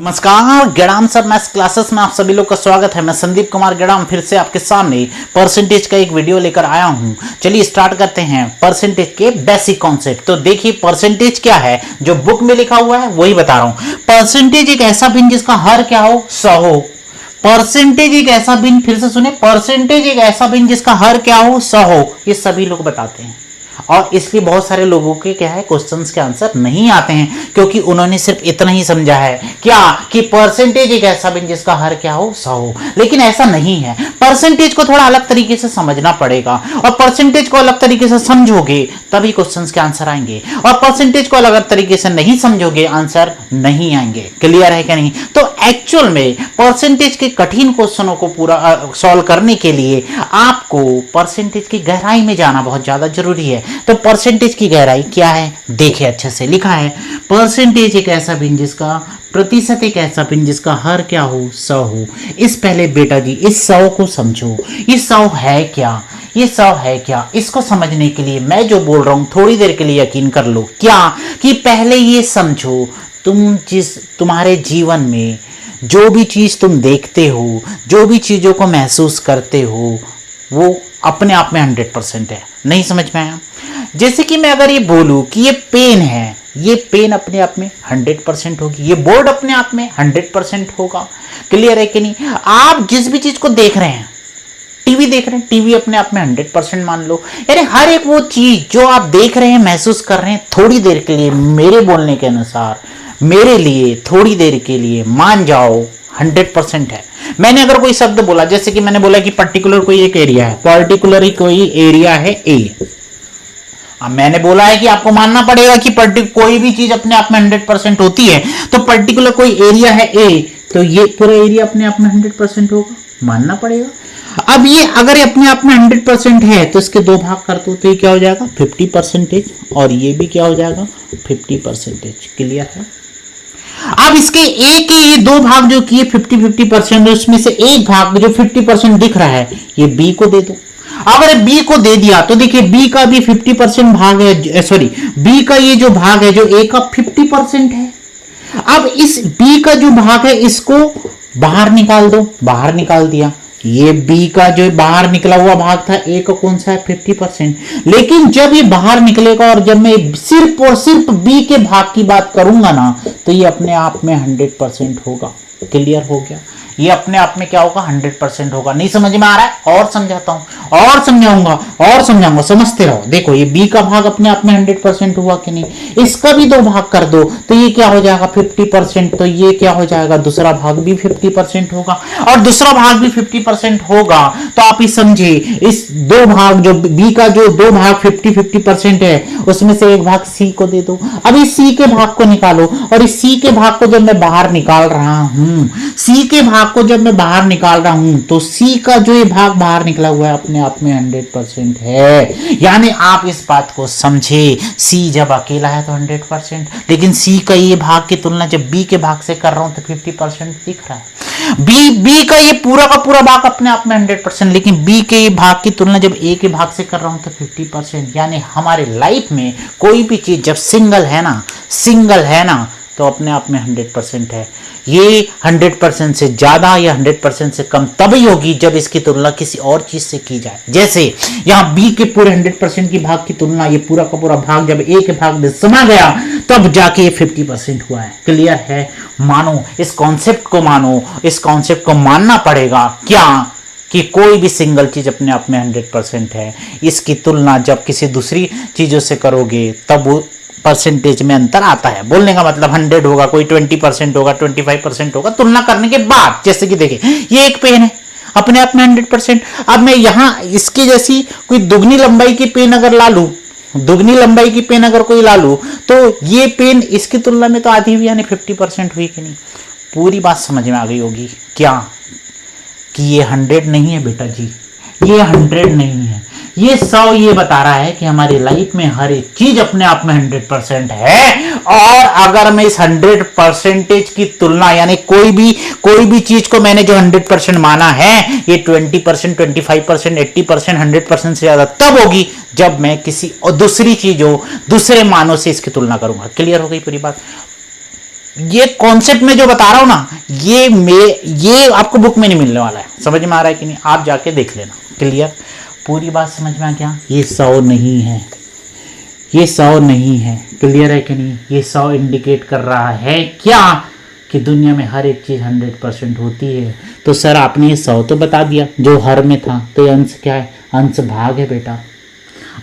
नमस्कार Gedam sir maths classes में आप सभी लोग का स्वागत है। मैं संदीप कुमार गेडाम फिर से आपके सामने परसेंटेज का एक वीडियो लेकर आया हूं। चलिए स्टार्ट करते हैं परसेंटेज के बेसिक कॉन्सेप्ट। तो देखिए परसेंटेज क्या है, जो बुक में लिखा हुआ है वही बता रहा हूं। परसेंटेज एक ऐसा भिन्न जिसका हर क्या हो, 100 हो। परसेंटेज एक ऐसा भिन्न, फिर से सुने, परसेंटेज एक ऐसा भिन्न जिसका हर क्या हो, 100 हो। ये सभी लोग बताते हैं और इसलिए बहुत सारे लोगों के क्या है, क्वेश्चंस के आंसर नहीं आते हैं, क्योंकि उन्होंने सिर्फ इतना ही समझा है क्या कि परसेंटेज एक ऐसा भिन्न जिसका हर क्या हो, 100 हो। लेकिन ऐसा नहीं है। परसेंटेज को थोड़ा अलग तरीके से समझना पड़ेगा और परसेंटेज को अलग तरीके से समझोगे तभी क्वेश्चंस के आंसर आएंगे, और परसेंटेज को अलग तरीके से नहीं समझोगे आंसर नहीं आएंगे। क्लियर है क्या नहीं? तो एक्चुअल में परसेंटेज के कठिन क्वेश्चनों को पूरा सॉल्व करने के लिए आपको परसेंटेज की गहराई में जाना बहुत ज्यादा जरूरी है। तो परसेंटेज की गहराई क्या है, देखिए अच्छे से लिखा है। परसेंटेज एक ऐसा भिन्न जिसका, प्रतिशत एक ऐसा भिन्न जिसका हर क्या हो, 100 हो। इस पहले बेटा जी इस 100 को समझो। ये 100 है क्या, ये 100 है क्या, इसको समझने के लिए मैं जो बोल रहा हूं थोड़ी देर के लिए यकीन कर लो। क्या कि पहले ये समझो, तुम्हारे जीवन में जो भी चीज तुम देखते हो, जो भी चीजों को महसूस करते हो, वो अपने आप में 100% है। नहीं समझ में आया? जैसे कि मैं अगर ये बोलूं कि ये पेन है, ये पेन अपने आप में 100% होगी, ये बोर्ड अपने आप में 100% होगा। क्लियर है कि नहीं? आप जिस भी चीज को देख रहे हैं, टीवी देख रहे हैं, टीवी अपने आप में 100% मान लो। यानी हर एक वो चीज जो आप देख रहे हैं, महसूस कर रहे हैं, थोड़ी देर के लिए मेरे बोलने के अनुसार, मेरे लिए थोड़ी देर के लिए मान जाओ 100% है। मैंने अगर कोई शब्द बोला, जैसे कि मैंने बोला कि पर्टिकुलर कोई एक एरिया है, पर्टिकुलर कोई एरिया है ए। अब मैंने बोला है कि आपको मानना पड़ेगा कि कोई भी चीज अपने आप में 100% होती है। तो पर्टिकुलर कोई एरिया है ए, तो ये पूरा एरिया अपने आप में 100% होगा, मानना पड़ेगा। अब ये अगर ये अपने आप में 100% है तो इसके दो भाग कर दो, तो ये क्या हो जाएगा 50%, और ये भी क्या हो जाएगा 50%। क्लियर है? अब इसके ए के ये दो भाग जो किए 50-50%, उसमें से एक भाग जो 50% दिख रहा है ये बी को दे दो। अगर बी को दे दिया तो देखिए बी का भी 50% भाग है, सॉरी बी का ये जो भाग है जो ए का 50% है। अब इस बी का जो भाग है इसको बाहर निकाल दो, बाहर निकाल दिया। ये बी का जो बाहर निकला हुआ भाग था, ए का कौन सा है 50%। लेकिन जब ये बाहर निकलेगा और जब मैं सिर्फ और सिर्फ बी के भाग की बात करूंगा ना, तो ये अपने आप में 100% होगा। क्लियर हो गया? ये अपने आप में क्या होगा 100% होगा। नहीं समझ में आ रहा है? और समझाता हूं और समझाऊंगा और समझाऊंगा, समझते रहो। देखो ये बी का भाग अपने आप में 100% हुआ कि नहीं, इसका भी दो भाग कर दो तो ये क्या हो जाएगा 50%। तो ये क्या हो जाएगा, दूसरा भाग भी 50% होगा, और दूसरा भाग भी 50% होगा। तो आप ही समझे, इस दो भाग जो बी का जो दो भाग 50-50% है, उसमें से एक भाग सी को दे दो। अब इस सी के भाग को निकालो, और इस सी के भाग को जब मैं बाहर निकाल रहा हूं, सी के भाग को जब मैं बाहर निकाल रहा हूं, तो सी का जो ये भाग बाहर निकला हुआ है अपने आप में 100% है। यानी आप इस बात को समझे, सी जब अकेला है तो 100%, लेकिन सी का ये भाग की तुलना जब बी के भाग से कर रहा हूं तो 50% दिख रहा है। बी का ये पूरा का पूरा भाग अपने आप में 100%, लेकिन बी के भाग की तुलना जब ए के भाग से कर रहा हूं तो 50%। यानी हमारे लाइफ में कोई भी चीज जब सिंगल है ना, तो अपने आप में 100% है। ये 100% से ज्यादा या 100% से कम तभी होगी जब इसकी तुलना किसी और चीज से की जाए। जैसे यहां बी के पूरे 100% की भाग की तुलना ये पूरा का पूरा भाग जब ए के भाग में समा गया तब जाके ये 50% हुआ है। क्लियर है? मानो इस कॉन्सेप्ट को, मानो इस कॉन्सेप्ट को मानना पड़ेगा क्या कि कोई भी सिंगल चीज अपने आप में 100% है। इसकी तुलना जब किसी दूसरी चीजों से करोगे तब वो परसेंटेज में अंतर आता है। बोलने का मतलब 100 होगा, कोई 20% होगा, 25% होगा, तुलना करने के बाद। जैसे कि देखिए ये एक पेन है अपने आप में 100%। अब मैं यहां इसकी जैसी कोई दुगनी लंबाई की पेन अगर ला लूं, दुगनी लंबाई की पेन अगर कोई ला लूं, तो ये पेन इसकी तुलना में तो आधी हुई, यानी 50% हुई कि नहीं। पूरी बात समझ में आ गई होगी क्या कि ये 100 नहीं है बेटा जी, ये 100 नहीं है, ये 100 ये बता रहा है कि हमारी लाइफ में हर एक चीज अपने आप में 100% है। और अगर मैं इस 100% की तुलना, यानी कोई भी चीज को मैंने जो 100% माना है, ये 20%, 25%, 80%, 100% से ज्यादा तब होगी जब मैं किसी और दूसरी चीजों, दूसरे मानों से इसकी तुलना करूंगा। क्लियर हो गई पूरी बात? ये कॉन्सेप्ट में जो बता रहा हूं ना, ये आपको बुक में नहीं मिलने वाला है। समझ में आ रहा है कि नहीं? आप जाके देख लेना। क्लियर? पूरी बात समझ में आ गया? ये 100 नहीं है, ये 100 नहीं है। क्लियर है कि नहीं? ये 100 इंडिकेट कर रहा है क्या कि दुनिया में हर एक चीज 100% होती है। तो सर आपने ये 100 तो बता दिया जो हर में था, तो ये अंश क्या है? अंश भाग है बेटा।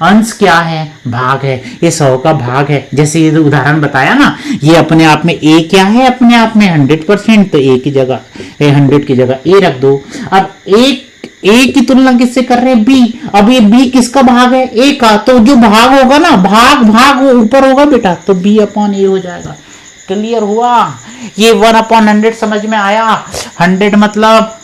अंश क्या है? भाग है। ये 100 का भाग है। जैसे ये उदाहरण बताया ना, ये अपने आप में ए क्या है? अपने आप में 100%, तो ए की जगह 100 की जगह ए रख दो। अब ए की तुलना किससे कर रहे हैं? बी। अब ये बी किसका भाग है? ए का। तो जो भाग होगा ना, भाग वो ऊपर होगा बेटा, तो बी अपॉन ए हो जाएगा। क्लियर हुआ? ये 1/100 समझ में आया? 100 मतलब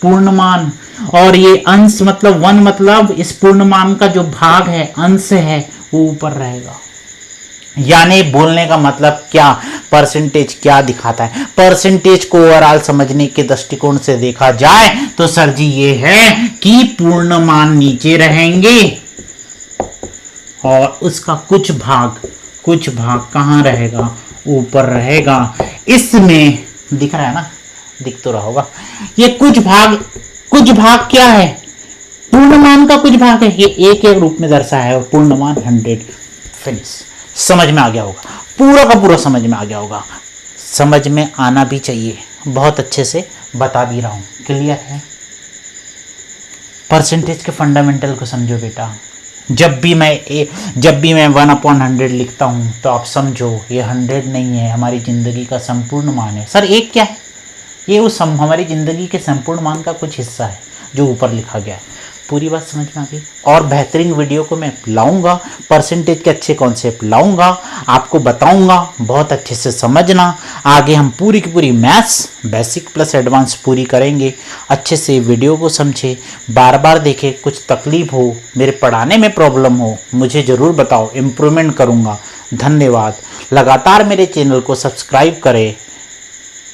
पूर्णमान, और ये अंश मतलब 1 मतलब इस पूर्णमान का जो भाग है, अंश है, वो ऊपर रहेगा। यानी बोलने का मतलब क्या, परसेंटेज क्या दिखाता है? परसेंटेज को ओवरऑल समझने के दृष्टिकोण से देखा जाए तो सर जी ये है कि पूर्णमान नीचे रहेंगे और उसका कुछ भाग कहां रहेगा? ऊपर रहेगा। इसमें दिख रहा है ना? दिख तो रहा होगा। ये कुछ भाग क्या है? पूर्णमान का कुछ भाग है। ये ए के रूप में दर्शाया है और पूर्णमान 100। फिनिश। समझ में आ गया होगा? पूरा का पूरा समझ में आ गया होगा। समझ में आना भी चाहिए। बहुत अच्छे से बता भी रहा हूं। क्लियर है? परसेंटेज के फंडामेंटल को समझो बेटा। जब भी मैं 1/100 लिखता हूं तो आप समझो ये 100 नहीं है, हमारी जिंदगी का संपूर्ण मान है। सर एक क्या है? ये उस हमारी जिंदगी के संपूर्ण मान का कुछ हिस्सा है जो ऊपर लिखा गया है। पूरी बात समझ में आ गई? और बेहतरीन वीडियो को मैं लाऊंगा, परसेंटेज के अच्छे कॉन्सेप्ट लाऊंगा, आपको बताऊंगा, बहुत अच्छे से समझना। आगे हम पूरी की पूरी मैथ्स बेसिक प्लस एडवांस पूरी करेंगे। अच्छे से वीडियो को समझे, बार बार देखें। कुछ तकलीफ हो, मेरे पढ़ाने में प्रॉब्लम हो, मुझे ज़रूर बताओ, इम्प्रूवमेंट करूँगा। धन्यवाद। लगातार मेरे चैनल को सब्सक्राइब करें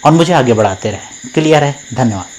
और मुझे आगे बढ़ाते रहें। क्लियर है? धन्यवाद।